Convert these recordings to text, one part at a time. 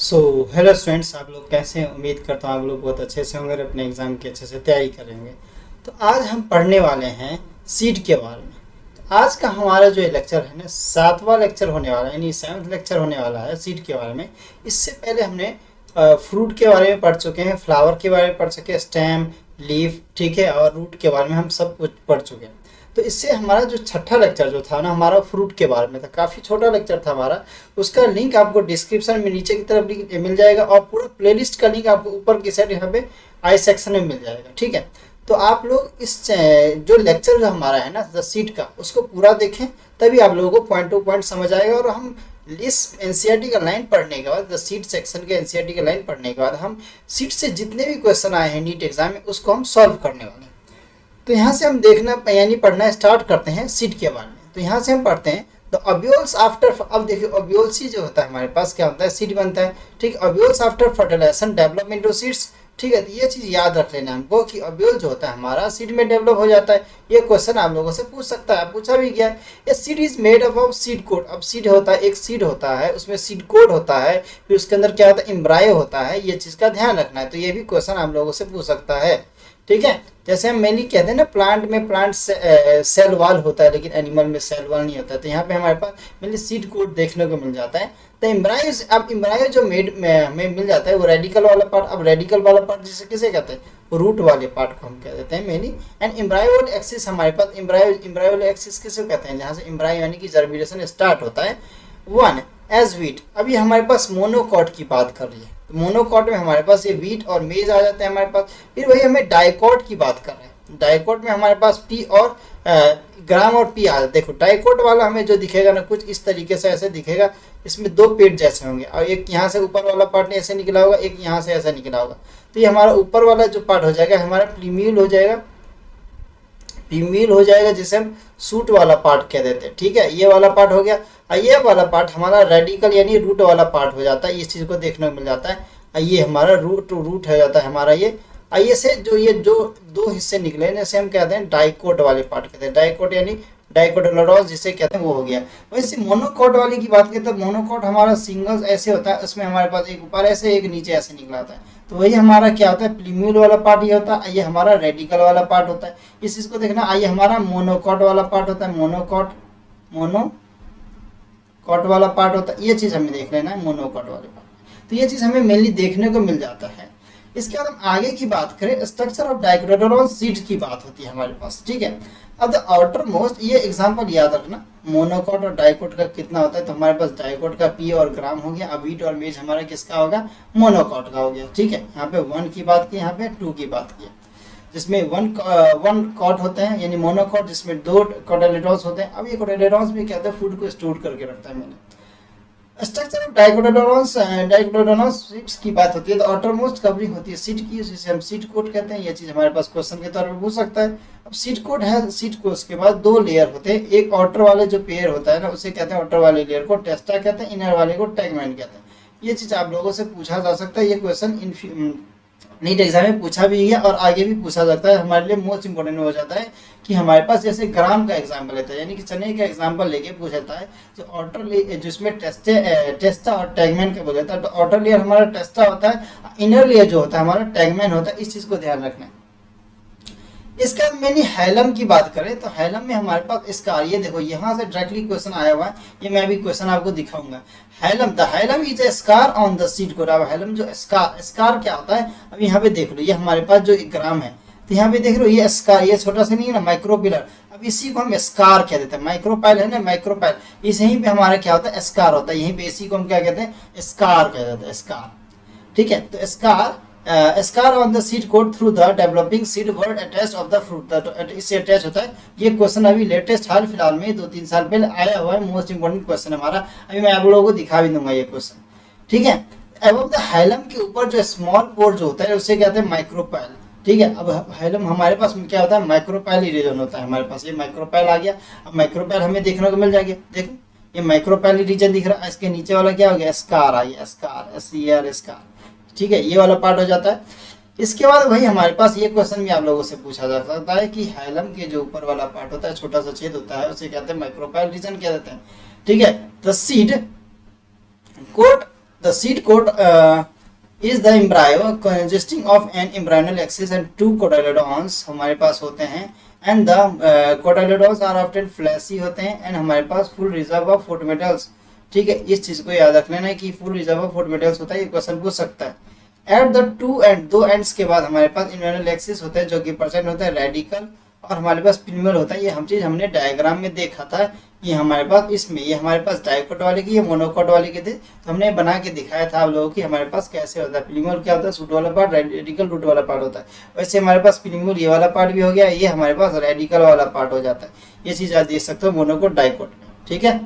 So hello students, आप लोग कैसे हैं? उम्मीद करता हूँ आप लोग बहुत अच्छे से होंगे और अपने एग्ज़ाम की अच्छे से तैयारी करेंगे। तो आज हम पढ़ने वाले हैं सीट के बारे में। तो आज का हमारा जो लेक्चर है ना, 7वां लेक्चर होने वाला है, यानी 7th लेक्चर होने वाला है सीट के बारे में। इससे पहले हमने फ्रूट के बारे में पढ़ चुके हैं, फ्लावर के बारे में पढ़ चुके हैं, स्टेम, लीफ, ठीक है, और रूट के बारे में हम सब कुछ पढ़ चुके हैं। तो इससे हमारा जो छठा लेक्चर जो था ना, हमारा फ्रूट के बारे में था, काफ़ी छोटा लेक्चर था हमारा। उसका लिंक आपको डिस्क्रिप्शन में नीचे की तरफ मिल जाएगा, और पूरा प्लेलिस्ट का लिंक आपको ऊपर की साइड यहाँ पे आई सेक्शन में मिल जाएगा, ठीक है। तो आप लोग इस जो लेक्चर जो हमारा है ना द सीट का, उसको पूरा देखें, तभी आप लोगों को पॉइंट टू पॉइंट समझ आएगा। और हम इस एनसीईआरटी का लाइन पढ़ने के बाद, द सीट सेक्शन के एनसीईआरटी का लाइन पढ़ने के बाद, हम सीट से जितने भी क्वेश्चन आए हैं नीट एग्जाम में, उसको हम सॉल्व करने वाले हैं। तो यहाँ से हम देखना यानी पढ़ना स्टार्ट करते हैं सीट के बारे में। तो यहाँ से हम पढ़ते हैं द ऑब्यूल्स आफ्टर। अब देखिए, ऑब्यूल्स ही जो होता है हमारे पास क्या होता है, सीड बनता है, ठीक। Ovules after fertilisation develop into seeds, ठीक है। तो ये चीज़ याद रख लेना हमको कि ऑब्यूल जो होता है हमारा सीड में डेवलप हो जाता है। ये क्वेश्चन आप लोगों से पूछ सकता है, पूछा भी गया है। ये seed is made up of seed code. अब सीड होता है, एक सीड होता है, उसमें सीड कोड होता है, फिर उसके अंदर क्या होता है, एम्ब्रायो होता है। ये चीज़ का ध्यान रखना है। तो ये भी क्वेश्चन आप लोगों से पूछ सकता है, ठीक है। जैसे हम मेनली कहते हैं ना, प्लांट में सेल वाल होता है, लेकिन एनिमल में सेल वाल नहीं होता है। तो यहाँ पे हमारे पास मेनली सीड कोड देखने को मिल जाता है। तो एम्ब्रायो, अब एम्ब्रायो जो हमें मिल जाता है वो रेडिकल वाला पार्ट। अब रेडिकल वाला पार्ट जिसे किसे कहते हैं, रूट वाले पार्ट को हम कह देते हैं मेनली। एंड एम्ब्रायोल एक्सिस हमारे पास, एम्ब्रायोल एक्सिस किसे कहते हैं, जहाँ से एम्ब्रायो यानी कि जर्मिनेशन स्टार्ट होता है। वन एज वीट। अभी हमारे पास मोनोकॉट की बात कर रही है। तो मोनोकॉट में हमारे पास ये वीट और मेज आ जाते हैं हमारे पास। फिर वही हमें डाइकॉट की बात कर रहे हैं। डाइकॉट में हमारे पास पी और ग्राम और पी आ जाते हैं। देखो डाइकॉट वाला हमें जो दिखेगा ना, कुछ इस तरीके से ऐसे दिखेगा। इसमें दो पेड़ जैसे होंगे, और एक यहाँ से ऊपर वाला पार्ट ऐसे निकला होगा, एक यहाँ से ऐसा निकला होगा। तो ये हमारा ऊपर वाला जो पार्ट हो जाएगा हमारा प्रीम्यूल हो जाएगा, फीमेल हो जाएगा, जिसे हम सूट वाला पार्ट कह देते हैं, ठीक है। ये वाला पार्ट हो गया। ये वाला पार्ट हमारा रेडिकल यानी रूट वाला पार्ट हो जाता है। इस चीज़ को देखने को मिल जाता है। ये हमारा रूट हो जाता है हमारा ये। आइए से ये जो दो हिस्से निकले, जैसे हम कहते हैं डाइकोट वाले पार्ट कहते हैं। डाइकोट यानी डाइकोटिलेडोनस जिसे कहते हैं, वो हो गया। वैसे मोनोकोट वाली की बात करें तो मोनोकोट हमारा सिंगल्स ऐसे होता है, उसमें हमारे पास एक ऊपर ऐसे एक नीचे ऐसे निकला होता है। तो वही हमारा क्या होता है, प्लीम्यूल वाला पार्ट ये होता है। ये हमारा रेडिकल वाला पार्ट होता है। इस चीज़ को देखना। आइए हमारा मोनोकोट वाला पार्ट होता है, मोनोकोट वाला पार्ट होता है। ये चीज़ हमें देख लेना है, मोनोकोट वाले पार्ट। तो ये चीज़ हमें मेनली देखने को मिल जाता है। इसके बाद हम आगे की बात करें, स्ट्रक्चर ऑफ डाइकोटिलेडोनस सीड की बात होती है हमारे पास, ठीक है। अब द आउटर मोस्ट, ये एग्जांपल याद रखना, मोनोकोट और डाइकोट का कितना होता है। तो हमारे पास डाइकोट का पी और ग्राम हो गया। अब वीट और मेज हमारा किसका होगा, मोनोकोट का हो गया, ठीक है। यहाँ पे 1 की बात की, यहाँ पे 2 की बात की, जिसमें वन कॉट होते हैं यानी मोनोकोट, जिसमें 2 कोटिलेडोन्स होते हैं। अब ये कोटिलेडोन्स भी क्या होता है, फूड को स्टोर करके रखता है। मैंने स्ट्रक्चर ऑफ डाइकोटिलेडोनस की बात होती है। तो आउटरमोस्ट कवरिंग होती है सीट की, जिसे हम सीट कोट कहते हैं। ये चीज हमारे पास क्वेश्चन के तौर पर पूछ सकता है। अब सीट कोट है, सीट कोट के बाद 2 लेयर होते हैं। एक आउटर वाले जो पेयर होता है ना, उसे कहते हैं, आउटर वाले लेयर को टेस्टा कहते हैं, इनर वाले को टैगमेंट कहते हैं। ये चीज आप लोगों से पूछा जा सकता है। ये क्वेश्चन नीट एग्जाम में पूछा भी है और आगे भी पूछा जाता है। हमारे लिए मोस्ट इंपोर्टेंट हो जाता है कि हमारे पास जैसे ग्राम का एग्जाम्पल लेता है, यानी कि चने का एग्जाम्पल लेके पूछता है। जो आउटर जिसमें टेस्टा और टैगमेंट का बोला जाता है। तो आउटर लेयर हमारा टेस्टा होता है, इनर लेयर जो होता है हमारा टैगमेंट होता है। इस चीज को ध्यान रखना है। इसके बाद मैंने हैलम की बात करें तो हैलम में हमारे पास स्कार, ये देखो यहाँ से डायरेक्टली क्वेश्चन आया हुआ है। ये मैं भी क्वेश्चन आपको दिखाऊंगा। Hallam, the Hallam is a scar on the seed code. अब हैलम जो स्कार क्या होता है, अब यहाँ पे देख लो, ये हमारे पास जो एक ग्राम है। तो यहाँ पे देख लो ये स्कार, ये छोटा सा नहीं है ना, माइक्रोपिलर। अब इसी को हम स्कार कह देते हैं। माइक्रोपाइल है ना, माइक्रोपाइल, इस यहीं पे हमारा क्या होता है, स्कार होता है। यहीं पे इसी को हम क्या कहते हैं, स्कार कह देते हैं, स्कार, ठीक है। तो scar scar on the seed code through the developing seed word attach of the fruit, इससे अटैच होता है। ये क्वेश्चन अभी लेटेस्ट हाल फिलहाल में 2-3 साल पहले आया हुआ है। मोस्ट इंपोर्टेंट क्वेश्चन हमारा, अभी मैं आप लोगों को दिखा भी दूंगा ये क्वेश्चन, ठीक है। एबव द हाइलम के ऊपर जो स्मॉल पोर जो होता है उसे कहते हैं माइक्रोपाइल, ठीक है। अब हाइलम हमारे पास क्या होता है, माइक्रोपाइल रीजन होता है हमारे पास। ये माइक्रोपाइल आ गया। अब माइक्रोपाइल हमें देखने को मिल जाएगा। देखो ये माइक्रोपाइल रीजन दिख रहा है। इसके नीचे वाला क्या हो गया, स्कार आ गया, स्कार, SCAR, स्कार, ठीक है। ये वाला पार्ट हो जाता है। इसके बाद वही हमारे पास ये क्वेश्चन भी आप लोगों से पूछा जा सकता है कि हाइलम के जो ऊपर वाला पार्ट होता है, छोटा सा छेद होता है, उसे कहते हैं माइक्रोपाइल रीजन कह देते हैं, ठीक है। The seed coat the seed coat is the embryo consisting of an embryonal axis and two cotyledons हमारे पास होते हैं, and the cotyledons are often fleshy होते हैं, एंड हमारे पास full reserve of food metals. ठीक है, इस चीज को याद रख लेना है कि full reserve of food metals होता है, ये क्वेश्चन पूछ सकता है। एट द टू एंड, दो एंड्स के बाद हमारे पास इन्वर्नल एक्सिस होता है जो कि प्रेजेंट होता है रेडिकल, और हमारे पास पिनिमल होता है। ये हम चीज हमने डायग्राम में देखा था, ये हमारे पास इसमें, ये हमारे पास डाइकोट वाले की, ये मोनोकोट वाले के थे, तो हमने बना के दिखाया था आप लोगों की हमारे पास कैसे होता है। पिनिमल क्या होता है, सूट वाला पार्ट, रेडिकल रूट वाला पार्ट होता है। वैसे हमारे पास पिनिमल ये वाला पार्ट भी हो गया, ये हमारे पास रेडिकल वाला पार्ट हो जाता है। ये चीज आप देख सकते हो मोनोकोट डाइकोट में। ठीक है,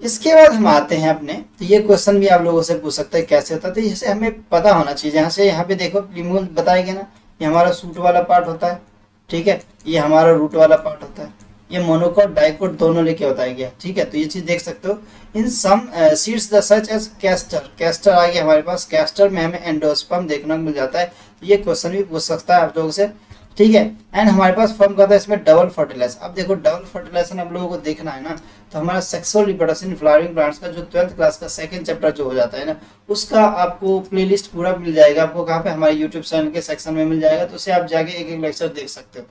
इसके बाद हम आते हैं अपने, तो ये क्वेश्चन भी आप लोगों से पूछ सकते हैं कैसे होता है, तो जैसे हमें पता होना चाहिए। यहाँ से यहाँ पे देखो पिनिमल बताया गया ना, ये हमारा सूट वाला पार्ट होता है। ठीक है, ये हमारा रूट वाला पार्ट होता है, ये मोनोकोट डाइकोट दोनों लेके बताया गया। ठीक है, तो ये चीज देख सकते हो। In some seeds the such as castor, castor आ गया हमारे पास, कैस्टर में हमें एंडोस्पर्म देखने को मिल जाता है, तो ये क्वेश्चन भी पूछ सकता है आप लोगों से। ठीक है, एंड हमारे पास फॉर्म करता है इसमें डबल फर्टिलाइजेशन। अब देखो डबल फर्टिलाइजेशन आप लोगों को देखना है ना, तो हमारा सेक्सुअल रिप्रोडक्शन फ्लावरिंग प्लांट्स का जो 12th क्लास का सेकंड चैप्टर जो हो जाता है ना, उसका आपको प्लेलिस्ट पूरा मिल जाएगा। आपको कहाँ पे, हमारे यूट्यूब चैनल के सेक्शन में मिल जाएगा, तो उसे आप जाके एक एक लेक्चर देख सकते हो।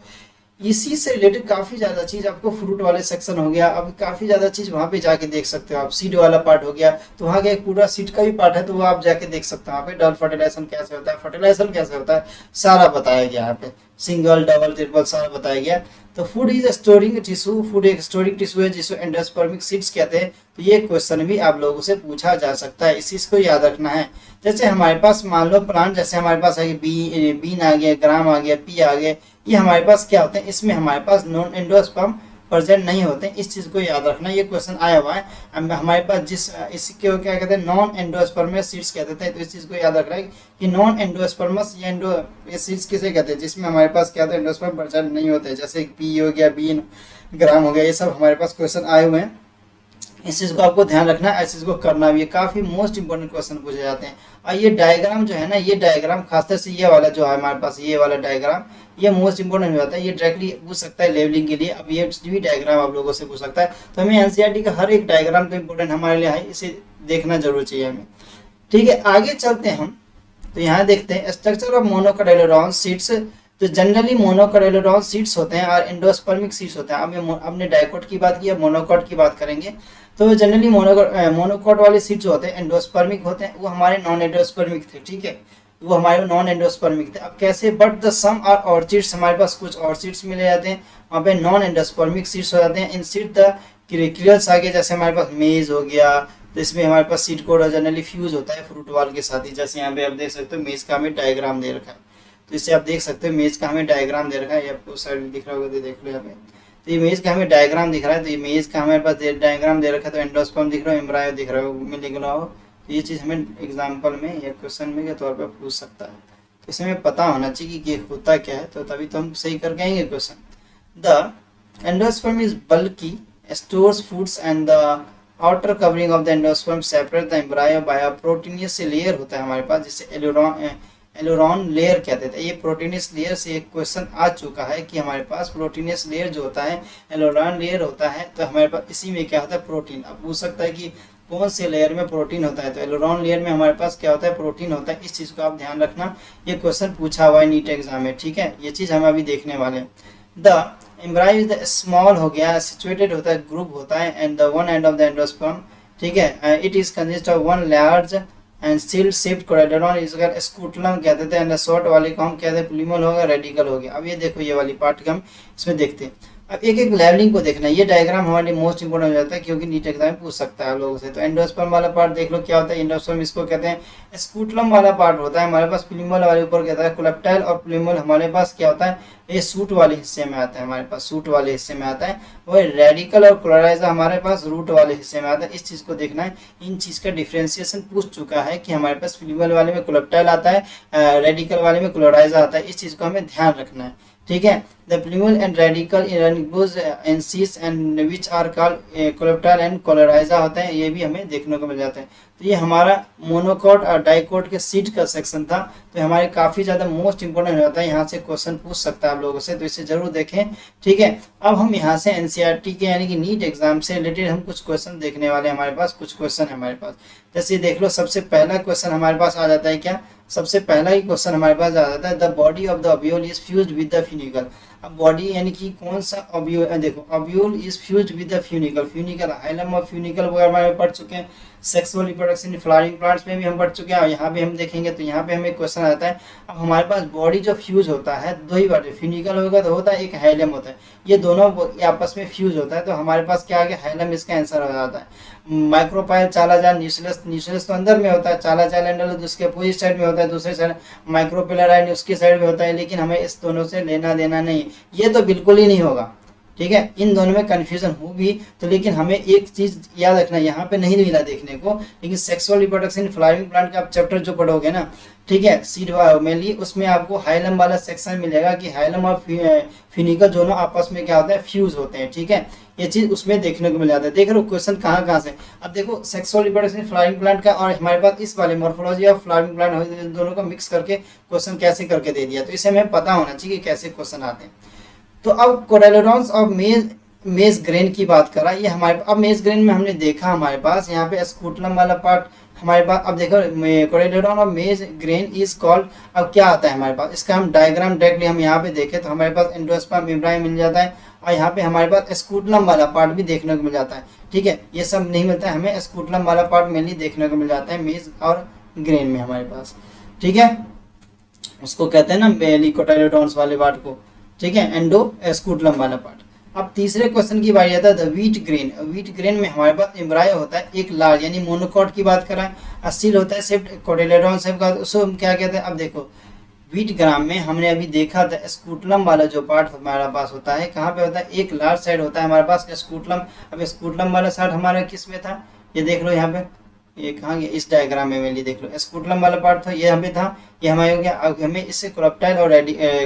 इसी से रिलेटेड काफी ज्यादा चीज आपको फ्रूट वाले सेक्शन हो गया, अब काफी ज्यादा चीज वहां पे जाके देख सकते हो आप। सीड वाला पार्ट हो गया, तो वहाँ का एक पूरा सीड का भी पार्ट है, तो वो आप जाके देख सकते हो। वहाँ पे डबल फर्टिलाइजेशन कैसे होता है, फर्टिलाइजेशन कैसे होता है, सारा बताया गया यहाँ पे, सिंगल डबल ट्रिपल सारा बताया गया। तो food is storing tissue, food एक स्टोरिंग टिश्यू है जिसको एंडोस्पर्मिक सीड्स कहते हैं। तो ये क्वेश्चन भी आप लोगों से पूछा जा सकता है, इस चीज को याद रखना है। जैसे हमारे पास मान लो प्लांट, जैसे हमारे पास है बीन आ गया, ग्राम आ गया, पी आ गया, ये हमारे पास क्या होते हैं, इसमें हमारे पास नॉन एंडोस्पर्म प्रेजेंट नहीं होते हैं, इस चीज को याद रखना। ये क्वेश्चन आया हुआ है हमारे पास, जिस इसके क्या कहते हैं, नॉन एंडोस्पर्मस सीड्स कहते हैं। तो इस चीज को याद रखना है कि नॉन एंडोस्पर्मस या ये सीड्स किसे कहते हैं, जिसमें हमारे पास क्या होता है, एंडोस्पर्म प्रेजेंट नहीं होते, जैसे पी हो गया, बीन, ग्राम हो गया, ये सब हमारे पास क्वेश्चन आए हुए हैं। इस चीज को आपको ध्यान रखना है, इस चीज को करना भी है, काफी मोस्ट इंपोर्टेंट क्वेश्चन पूछे जाते हैं। और ये डायग्राम जो है ना, ये डायग्राम खासतौर से ये वाला जो है हमारे पास, ये वाला डायग्राम, ये मोस्ट इंपोर्टेंट हो जाता है। ये डायरेक्टली पूछ सकता है लेवलिंग के लिए। अब ये भी डायग्राम आप लोगों से पूछ सकता है, तो हमें एनसीईआरटी का हर एक डायग्राम तो इंपोर्टेंट हमारे लिए है, इसे देखना जरूर चाहिए हमें। ठीक है, आगे चलते हैं हम, तो यहाँ देखते हैं स्ट्रक्चर ऑफ मोनोकोटाइलोडॉन सीड्स। तो जनरली मोनोकोटाइलोडॉन सीड्स होते हैं और एंडोस्पर्मिक सीड्स होते हैं। अब हमने डाइकोट की बात की, अब मोनोकोट की बात करेंगे। तो जनरली मोनोकोट वाले सीड्स जो होते हैं एंडोस्पर्मिक होते हैं, वो हमारे नॉन एंडोस्पर्मिक थे। ठीक है, वो हमारे नॉन एंडोस्पर्मिक थे। अब कैसे, but the some are orchids, हमारे पास कुछ ऑर्चिड्स मिले जाते हैं, वहाँ पे नॉन एंडोस्पर्मिक सीड्स हो जाते हैं। इन सीड द क्रियल्स आ गया, जैसे हमारे पास मेज हो गया, तो इसमें हमारे पास सीड कोड जनरली फ्यूज होता है फ्रूट वाल के साथ ही। जैसे यहाँ पे आप देख सकते हो मेज का हमें डायग्राम दे रखा है, तो इससे आप देख सकते हो मेज का हमें डायग्राम दे रखा है, ये आपको साइड में दिख रहा होगा, तो देख लो यहाँ पे। तो ये मेज का हमें डायग्राम दिख रहा है, तो ये मेज का हमारे पास डायग्राम दे रखा है, तो एंडोस्पर्म दिख रहा है, एम्ब्रायो दिख रहा है, में लिख रहा हो। तो ये चीज़ हमें एग्जाम्पल में या क्वेश्चन में के तौर पर पूछ सकता है, तो इसे हमें पता होना चाहिए कि ये होता क्या है, तो तभी तो हम सही करके आएंगे question. The endosperm is bulky, stores foods and the outer covering of the endosperm separate the embryo by a proteinous layer होता है हमारे पास, जिसे एलोरॉन लेयर कहते थे। ये प्रोटीनियस लेयर से एक क्वेश्चन आ चुका है कि हमारे पास प्रोटीनियस लेयर जो होता है एलोरॉन लेयर होता है, तो हमारे पास इसी में क्या होता है, प्रोटीन। अब पूछ सकता है कि कौन से लेयर में प्रोटीन होता है, तो एलोरॉन लेयर में हमारे पास क्या होता है, प्रोटीन होता है। इस चीज़ को आप ध्यान रखना, ये क्वेश्चन पूछा हुआ है नीट एग्जाम में। ठीक है, ये चीज़ हम अभी देखने वाले हैं। The embryo is the small हो गया, सिचुएटेड होता है, ग्रुप होता है, and the one end of the endosperm. ठीक है, it is consist of one large and shield shaped cotyledon, इसका स्कूटलम कहते थे, एंड शॉर्ट वाले को हम कहते हैं प्लूमल होगा, रेडिकल हो गया। अब ये देखो ये वाली पार्ट का हम इसमें देखते हैं। अब एक एक लेवलिंग को देखना है, ये डायग्राम हमारे लिए मोस्ट इंपोर्टेंट हो जाता है, क्योंकि नीट एग्जाम में पूछ सकता है आप लोगों से। तो एंडोस्पर्म वाला पार्ट देख लो क्या होता है, एंडोस्पर्म इसको कहते हैं। स्कूटलम वाला पार्ट होता है हमारे पास, प्लूमल वाले ऊपर कहता है कोलेप्टाइल, और प्लूमल हमारे पास क्या होता है, ये सूट वाले हिस्से में आता है, हमारे पास सूट वाले हिस्से में आता है। वही रेडिकल और क्लोराइजा हमारे पास रूट वाले हिस्से में आता है। इस चीज़ को देखना है, इन चीज़ का डिफ्रेंसिएशन पूछ चुका है कि हमारे पास प्लूमल वाले में कोलेप्टाइल आता है, रेडिकल वाले में क्लोराइजा आता है। इस चीज़ को हमें ध्यान रखना है। ठीक है। द प्लूमल एंड रेडिकल इनबोज in sheaths and which are called coleoptile and coleorhiza होते हैं, ये भी हमें देखने को मिल जाते हैं। तो ये हमारा मोनोकोट और डाइकोट के सीट का सेक्शन था, तो हमारे काफ़ी ज़्यादा मोस्ट इंपोर्टेंट होता है, यहाँ से क्वेश्चन पूछ सकता है आप लोगों से, तो इसे जरूर देखें। ठीक है, अब हम यहाँ से एनसीईआरटी के यानी कि नीट एग्जाम से रिलेटेड हम कुछ क्वेश्चन देखने वाले हैं। हमारे पास कुछ क्वेश्चन है हमारे पास, जैसे देख लो, सबसे पहला क्वेश्चन हमारे पास आ जाता है क्या, सबसे पहला ही क्वेश्चन हमारे पास आ जाता है, the body of the ovule is fused with the funicle. अब बॉडी यानी कि कौन सा ओव्यूल, देखो ovule is fused with the funicle, funicle hilum और फ्यूनिकल वगैरह में पढ़ चुके हैं, सेक्सुअल रिप्रोडक्शन फ्लावरिंग प्लांट्स में भी हम पढ़ चुके हैं, और यहाँ पे हम देखेंगे तो यहाँ पे हमें क्वेश्चन आता है। अब हमारे पास बॉडी जो फ्यूज होता है दो ही बार, फ्यूनिकल होगा तो होता है, एक हाइलम होता है, ये दोनों आपस में फ्यूज होता है, तो हमारे पास क्या आ गया, हाइलम इसका आंसर हो जाता है। माइक्रोपाइल चालाजाल न्यूक्लियस, न्यूक्लियस तो अंदर में होता है, चालाजाल एंडल उसके अपोजिट साइड में होता है, दूसरे साइड माइक्रोपिलराइड उसकी साइड में होता है, लेकिन हमें इस दोनों से लेना देना नहीं, ये तो बिल्कुल ही नहीं होगा। ठीक है, इन दोनों में कंफ्यूजन हो भी तो, लेकिन हमें एक चीज याद रखना, यहाँ पे नहीं मिला देखने को, लेकिन सेक्सुअल रिप्रोडक्शन फ्लावरिंग प्लांट का आप चैप्टर जो पढ़ोगे ना, ठीक है, सीड मेनली, उसमें आपको हाइलम वाला सेक्शन मिलेगा कि हाइलम और फ्यूनिकल दोनों आपस में क्या होता है, फ्यूज होते हैं। ठीक है, ये चीज उसमें देखने को मिल जाता है। देख रहे हो क्वेश्चन कहाँ कहाँ से। अब देखो सेक्सुअल रिप्रोडक्शन फ्लावरिंग प्लांट का और हमारे पास इस वाले मॉर्फोलॉजी ऑफ फ्लावरिंग प्लांट, दोनों को मिक्स करके क्वेश्चन कैसे करके दे दिया, तो इसे हमें पता होना चाहिए कैसे क्वेश्चन आते हैं। तो अब कोरेलोडॉन्स और मेज ग्रेन की बात करा, ये हमारे अब मेज ग्रेन में हमने देखा हमारे पास यहाँ पे स्कूटलम वाला पार्ट हमारे पास। अब देखो कोरेलोडॉन और मेज ग्रेन इज कॉल्ड, अब क्या आता है हमारे पास, इसका हम डायग्राम डायरेक्टली हम यहाँ पे देखें तो हमारे पास एंडोस्पर्म मेम्ब्रेन मिल जाता है, और यहाँ पे हमारे पास स्कूटलम वाला पार्ट भी देखने को मिल जाता है। ठीक है, ये सब नहीं मिलता है, हमें स्कूटलम वाला पार्ट मेनली देखने को मिल जाता है मेज और ग्रेन में हमारे पास। ठीक है, उसको कहते हैं ना कोरेलोडॉन्स वाले पार्ट को, ठीक है, एंडोस्कूटलम वाला पार्ट। अब तीसरे क्वेश्चन की बारी आता है the wheat grain. Wheat grain में हमारे पास एम्ब्रायो होता है एक लार्ज, यानी मोनोकॉट की बात करें, असील होता है सिर्फ कोटिलेडोन सेप का, उसको हम क्या कहते हैं। अब देखो व्हीट ग्राम में हमने अभी देखा था स्कूटलम वाला जो पार्ट हमारा पास होता है, कहाँ पे होता है, एक लार्ज साइड होता है हमारे पास स्कूटलम। अब स्कूटलम वाला साइड हमारा किस में था, ये देख लो यहाँ पे, ये कहाँ गया, इस डायग्राम में मेनली देख लो स्कूटलम वाला पार्ट था, ये हमें था, ये हमारे हो गया। अब हमें इससे कोलेप्टाइल और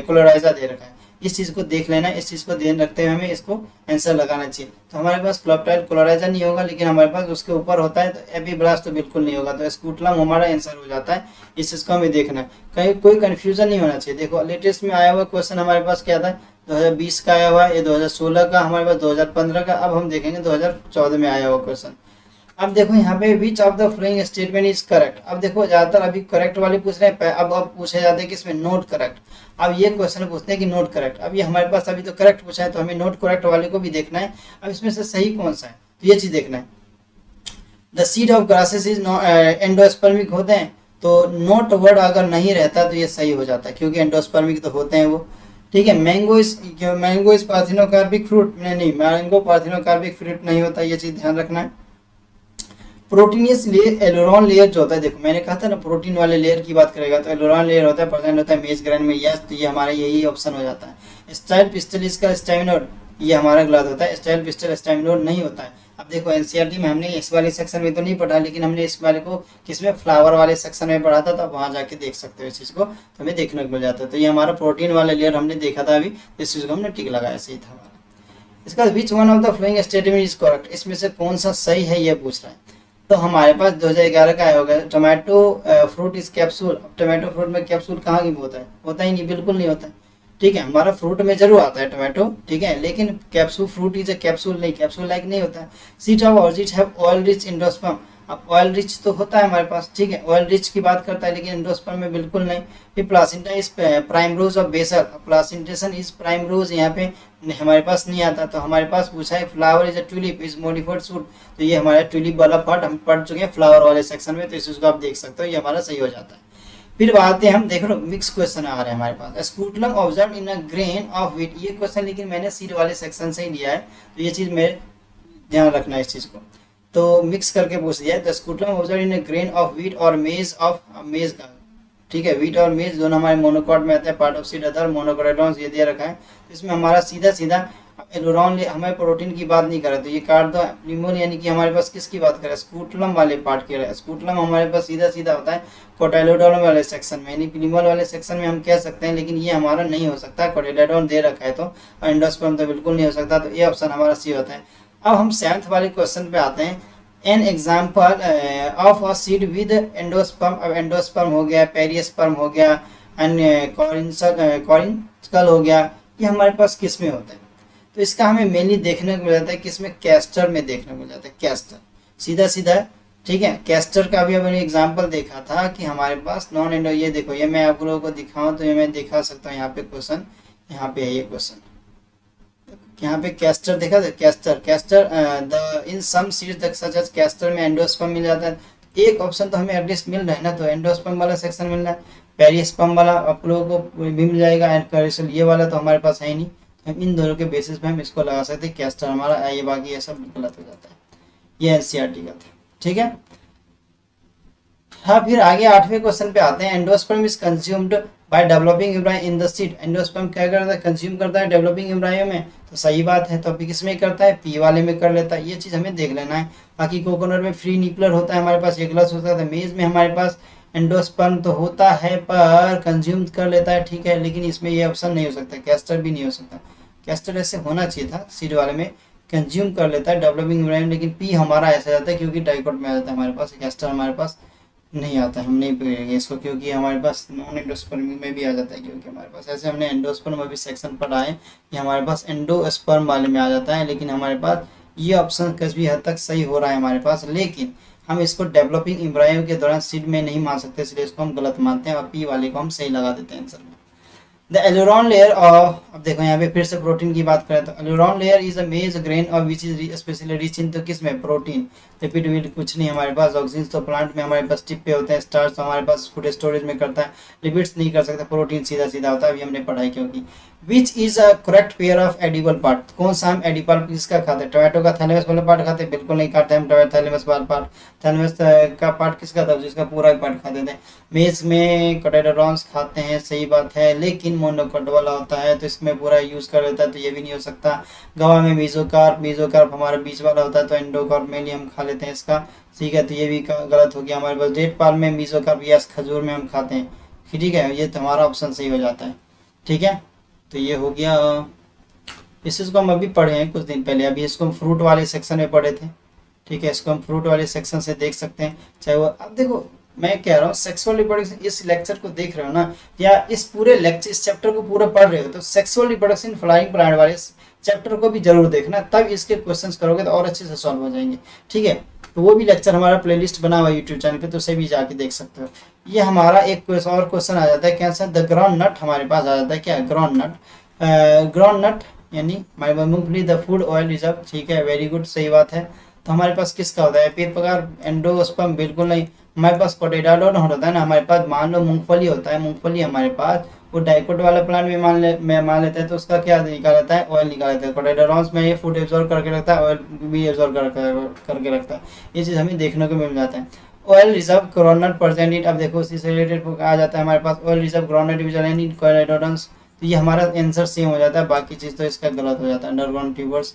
कोलोराइजा दे रखा है, इस चीज़ को देख लेना, इस चीज़ को ध्यान रखते हुए हमें इसको आंसर लगाना चाहिए। तो हमारे पास कोलेप्टाइल कोलोराइजा नहीं होगा, लेकिन हमारे पास उसके ऊपर होता है, तो एपिब्लास्ट तो बिल्कुल नहीं होगा, तो स्कूटलम हमारा आंसर हो जाता है। इस चीज़ को हमें देखना है, कहीं कोई कन्फ्यूजन नहीं होना चाहिए। देखो लेटेस्ट में आया हुआ क्वेश्चन हमारे पास क्या था, 2020 का आया हुआ है, ये 2016 का, हमारे पास 2015 का, अब हम देखेंगे 2014 में आया हुआ क्वेश्चन। अब देखो यहाँ पे which of the following statement is correct. अब देखो ज्यादातर अभी करेक्ट वाले पूछ रहे हैं, अब पूछे जाते हैं कि इसमें नोट करेक्ट। अब ये क्वेश्चन पूछते हैं कि नोट करेक्ट, अब ये हमारे पास अभी तो करेक्ट पूछा है, तो हमें नोट करेक्ट वाले को भी देखना है। अब इसमें से सही कौन सा है, तो ये चीज देखना है। The seed of grasses is endospermic होते हैं, तो नोट वर्ड अगर नहीं रहता तो ये सही हो जाता है, क्योंकि एंडोस्पर्मिक तो होते हैं वो। ठीक है, मैंगो इज पार्थिनोकार्पिक फ्रूट, नहीं मैंगो पार्थिनोकार्पिक फ्रूट नहीं होता, ये चीज ध्यान रखना है। प्रोटीनियस लेयर, एलोरॉन लेयर जो होता है, देखो मैंने कहा था ना प्रोटीन वाले लेयर की बात करेगा तो एलोरॉन लेयर होता है, प्रेजेंट होता है मेज ग्रेन में, यस, तो ये हमारा यही ऑप्शन हो जाता है। स्टाइल पिस्टल इसका स्टैमिनोड, ये हमारा गलत होता है, स्टाइल पिस्टल स्टैमिनोड नहीं होता है। अब देखो एनसीईआरटी में हमने इस वाले सेक्शन में तो नहीं पढ़ा, लेकिन हमने इस वाले को किसमें, फ्लावर वाले सेक्शन में पढ़ा था, तो वहाँ जाके देख सकते हो इस चीज़ को, तो हमें देखने को मिल जाता है। तो ये हमारा प्रोटीन वाला लेयर हमने देखा था अभी, इस चीज़ को हमने टिक लगाया, सही था हमारा। इसका which one of the following statement is correct, इसमें से कौन सा सही है ये पूछ रहा है। तो हमारे पास 2011 का आया होगा, टोमेटो फ्रूट इज कैप्सूल। अब टोमेटो फ्रूट में कैप्सूल कहाँ की होता ही नहीं, बिल्कुल नहीं होता है। ठीक है, हमारा फ्रूट में जरूर आता है टोमेटो, ठीक है, लेकिन capsule fruit is a capsule नहीं, कैप्सूल लाइक नहीं होता है। Seed of orchid have oil rich endosperm. अब ऑयल रिच तो होता है हमारे पास, ठीक है, ऑयल रिच की बात करता है, लेकिन एंडोस्पर्म में बिल्कुल नहीं। फिर placenta is primrose of basal, placentation is primrose, यहाँ पे हमारे पास नहीं आता, तो हमारे पास पूछा है flower is a tulip is modified suit, तो ये हमारा ट्यूलिप वाला पार्ट हम पढ़ चुके हैं फ्लावर वाले सेक्शन में, तो इसको आप देख सकते हो, ये हमारा सही हो जाता है। फिर बात है, हम देख लो मिक्स क्वेश्चन आ रहे हैं हमारे पास। Scutellum observe in a grain of wheat, ये क्वेश्चन लेकिन मैंने सीड वाले सेक्शन से ही लिया है, तो ये चीज़ मेरे ध्यान रखना है इस चीज़ को। तो मिक्स करके पूछ दिया है, the scutellum observe in a grain of wheat और मेज ऑफ मेज का, ठीक है, व्हीट और मेज दोनों हमारे मोनोकॉट में आते हैं, पार्ट ऑफ सीड अदर मोनोकोटाइडॉन्स, ये दिया रखा है। तो इसमें हमारा सीधा सीधा एलोरॉन हमें प्रोटीन की बात नहीं कर रहे, तो ये काट दो। निमोन यानी कि हमारे पास किसकी बात करें, स्कूटलम वाले पार्ट के। स्कूटलम हमारे पास सीधा सीधा होता है कोटाइलोडोन वाले सेक्शन में, यानी निमोल वाले सेक्शन में हम कह सकते हैं, लेकिन ये हमारा नहीं हो सकता। कोटाइलोडोन दे रखा है तो, और एंडोस्पर्म तो बिल्कुल नहीं हो सकता, तो ये ऑप्शन हमारा सी होता है। अब हम 7th वाले क्वेश्चन पे आते हैं। An example of a seed with endosperm. अब एंडोस्पर्म हो गया, पेरियस्पर्म हो गया, एंड कॉरिन्सिकल हो गया, ये हमारे पास किस में होता है? तो इसका हमें मेनली देखने को मिल जाता है कि इसमें कैस्टर में देखने को मिल जाता है। कैस्टर सीधा सीधा, ठीक है। कैस्टर का भी हमने एग्जांपल देखा था कि हमारे पास नॉन एंडो, ये देखो, ये मैं आप लोगों को दिखाऊं तो ये मैं दिखा सकता हूँ। यहाँ पे क्वेश्चन, यहाँ पे है ये क्वेश्चन, यहाँ पे कैस्टर देखा था। Castor the in some seeds such as castor में एंडोस्पर्म मिल जाता है। एक ऑप्शन तो हमें एटलीस्ट मिल रहा है ना, तो एंडोस्पर्म वाला सेक्शन मिल रहा है, पेरिस्पर्म वाला आप लोगों को भी मिल जाएगा, एंड कैरिसल ये वाला तो हमारे पास है ही नहीं। हम इन दोनों के बेसिस पे हम इसको लगा सकते हैं कैस्टर हमारा, ये बाकी ये सब गलत हो जाता है। ये एनसीईआरटी का था, ठीक है। हाँ, फिर आगे 8वें क्वेश्चन पे आते हैं। Endosperm is consumed by developing embryo in the seed. Endosperm क्या करता है, कंज्यूम करता है डेवलपिंग एम्ब्रायो में, तो सही बात है। तो अभी किस में करता है, पी वाले में कर लेता है। ये चीज़ हमें देख लेना है। बाकी कोकोनट में फ्री न्यूक्लियर होता है हमारे पास, ये गलत हो सकता है। मेज में हमारे पास एंडोस्पर्म तो होता है पर कंज्यूम कर लेता है, ठीक है, लेकिन इसमें ये ऑप्शन नहीं हो सकता। कैस्टर भी नहीं हो सकता। कैस्टर ऐसे होना चाहिए था, सीड वाले में कंज्यूम कर लेता है डेवलपिंग एम्ब्रायो, लेकिन पी हमारा ऐसा जाता है क्योंकि डाइकोट में आ जाता है हमारे पास। कैस्टर हमारे पास नहीं आता है, हम नहीं पढ़ेंगे इसको, क्योंकि हमारे पास नॉन एंडोस्पर्म में भी आ जाता है, क्योंकि हमारे पास ऐसे हमने एंडोस्पर्म अभी सेक्शन पढ़ा है कि हमारे पास एंडोस्पर्म वाले में आ जाता है, लेकिन हमारे पास ये ऑप्शन किसी हद तक सही हो रहा है हमारे पास, लेकिन हम इसको डेवलपिंग एम्ब्रायो के दौरान सीड में नहीं मान सकते, इसलिए इसको हम गलत मानते हैं और पी वाले को हम सही लगा देते हैं आंसर में। द एलुरॉन लेयर ऑफ, अब देखो यहाँ पे फिर से प्रोटीन की बात करें तो एलुरॉन लेयर इज अ मेज ग्रेन और which is specially rich in, तो किस में, प्रोटीन। लिपिड विड कुछ नहीं हमारे पास। ऑक्सीजन तो प्लांट में हमारे पास टिप पे होते हैं। स्टार्च तो हमारे पास फूड स्टोरेज में करता है। लिपिड्स नहीं कर सकता। प्रोटीन सीधा सीधा होता है, अभी हमने पढ़ाई क्योंकि। Which is a correct pair of edible part. कौन सा हम एडिबल किसका खाते हैं, टोमेटो का थैलेमस वाला पार्ट खाते हैं, बिल्कुल नहीं खाते हम थैलेमस वाला पार्ट। थैलेमस का पार्ट किसका था, जिसका पूरा पार्ट खाते थे। मेज में कोटाइडोरॉन्स खाते हैं, सही बात है, लेकिन मोनोकोट वाला होता है तो इसमें पूरा यूज कर लेता है, तो ये भी नहीं हो सकता। गवा में मीजोकार्प हमारा बीच वाला होता है, तो एंडोकार्प मेनली हम खा लेते हैं इसका, ठीक है, तो ये भी गलत हो गया हमारे पास। डेट पाल में मीजोकार्प, यस, खजूर में हम खाते हैं, ठीक है, ये तो हमारा ऑप्शन सही हो जाता है, ठीक है। तो ये हो गया। इस चीज़ को हम अभी पढ़े हैं कुछ दिन पहले, अभी इसको हम फ्रूट वाले सेक्शन में पढ़े थे, ठीक है, इसको हम फ्रूट वाले सेक्शन से देख सकते हैं। चाहे वो, अब देखो मैं कह रहा हूँ सेक्सुअल रिप्रोडक्शन, इस लेक्चर को देख रहे हो ना, या इस पूरे लेक्चर, इस चैप्टर को पूरा पढ़ रहे हो, तो सेक्सुअल रिप्रोडक्शन फ्लाइंग प्लांट वाले चैप्टर को भी जरूर देखना, तब इसके क्वेश्चंस करोगे तो और अच्छे से सॉल्व हो जाएंगे, ठीक है। तो वो भी लेक्चर हमारा प्लेलिस्ट बना हुआ है यूट्यूब चैनल पे, तो उसे भी जाके देख सकते हो। ये हमारा एक और क्वेश्चन आ जाता है, कैंसर द ग्राउंड नट हमारे पास आ जाता है, क्या, ग्राउंड नट। ग्राउंड नट यानी मूंगफली द फूड ऑयल रिजर्व, ठीक है, वेरी गुड, सही बात है। तो हमारे पास किसका होता है, पेट पगार, एंडोस्पर्म बिल्कुल नहीं। हमारे पास कोटाइडोन होता है ना, हमारे पास मान लो मूंगफली होता है, मूंगफली हमारे पास वो डाइकोट वाला प्लांट में मान लेते हैं, तो उसका क्या निकाल लेता है, ऑयल निकाल लेता है। कोटाइडोरॉन्स में ये फूड एब्जॉर्ब करके रखता है, ऑयल भी एब्जॉर्ब करके रखता है, ये चीज़ हमें देखने को मिल जाता है। Oil reserve groundnut present in, अब देखो उसी से रिलेटेड आ जाता है हमारे पास, ऑयल रिजर्व ग्राउंडनट इन कोटाइडोरॉन्स, तो ये हमारा आंसर सेम हो जाता है, बाकी चीज़ तो इसका गलत हो जाता है, अंडरग्राउंड ट्यूबर्स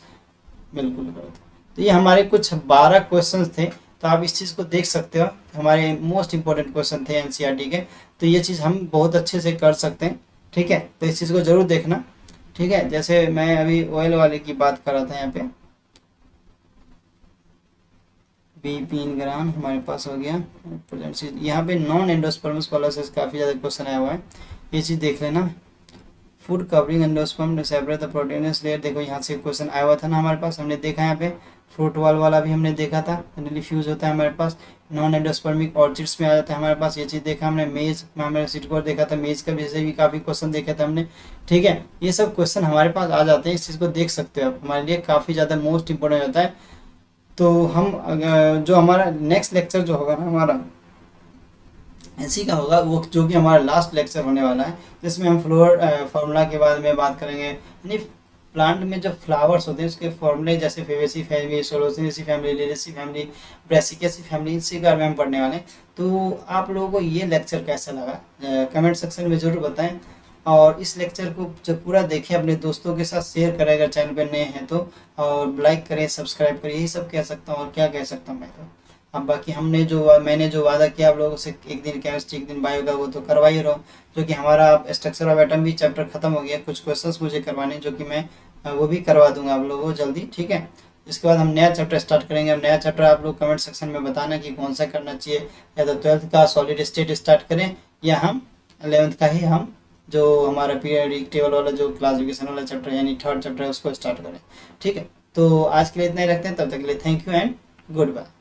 बिल्कुल गलत। तो ये हमारे कुछ 12 क्वेश्चन थे, तो आप इस चीज़ को देख सकते हो, हमारे मोस्ट इंपॉर्टेंट क्वेश्चन थे एनसीईआरटी के, तो ये चीज़ हम बहुत अच्छे से कर सकते हैं, ठीक है। तो इस चीज़ को जरूर देखना, ठीक है। जैसे मैं अभी ऑयल वाले की बात कर रहा था, यहाँ पे B3 ग्राम हमारे पास हो गया प्रेजेंट। यहाँ पे नॉन एंडोस्पर्मस वाला से काफ़ी ज़्यादा क्वेश्चन आया हुआ है, ये चीज़ देख लेना। Food covering endosperm separate the proteins layer, देखो यहाँ से क्वेश्चन आया हुआ था ना हमारे पास, हमने देखा यहाँ पे फ्रूट वाला भी हमने देखा था, रिफ्यूज होता है हमारे पास। नॉन एंडोस्पर्मिक ऑर्चिड्स में आ जाता है हमारे पास, ये चीज़ देखा हमने। मेज में हमने सीट को देखा था, मेज का विषय भी काफ़ी क्वेश्चन देखे थे हमने, ठीक है। ये सब क्वेश्चन हमारे पास आ जाते हैं, इस चीज़ को देख सकते हो आप, हमारे लिए काफ़ी ज़्यादा मोस्ट इंपॉर्टेंट होता है। तो हम जो हमारा नेक्स्ट लेक्चर जो होगा ना हमारा इसी का होगा, वो जो कि हमारा लास्ट लेक्चर होने वाला है, जिसमें हम फ्लोर फार्मूला के बारे में बात करेंगे, यानी प्लांट में जो फ्लावर्स होते हैं उसके फॉर्मूले, जैसे Fabaceae family, Solanaceae family, Liliaceae family, Brassicaceae family, इसी के बारे में हम पढ़ने वाले हैं। तो आप लोगों को ये लेक्चर कैसा लगा कमेंट सेक्शन में ज़रूर बताएं। और इस लेक्चर को जब पूरा देखें अपने दोस्तों के साथ शेयर करें अगर चैनल पर नए हैं तो, और लाइक करें, सब्सक्राइब करें, यही सब कह सकता हूँ और क्या कह सकता हूँ मैं तो। अब बाकी मैंने जो वादा किया आप लोगों से, एक दिन केमिस्ट्री एक दिन बायो का, वो तो करवा ही रहा हूँ। जो कि हमारा स्ट्रक्चर ऑफ एटम भी चैप्टर खत्म हो गया, कुछ क्वेश्चंस मुझे करवाने जो कि मैं वो भी करवा दूंगा आप लोगों को जल्दी, ठीक है। इसके बाद हम नया चैप्टर स्टार्ट करेंगे। अब नया चैप्टर आप लोग कमेंट सेक्शन में बताना कि कौन सा करना चाहिए, या तो 12th का सॉलिड स्टेट स्टार्ट करें या हम 11th का ही हम जो हमारा पीरियडिक टेबल वाला जो क्लासिफिकेशन वाला चैप्टर यानी थर्ड चैप्टर है उसको स्टार्ट करें, ठीक है। तो आज के लिए इतना ही रखते हैं, तब तक के लिए thank you and good bye.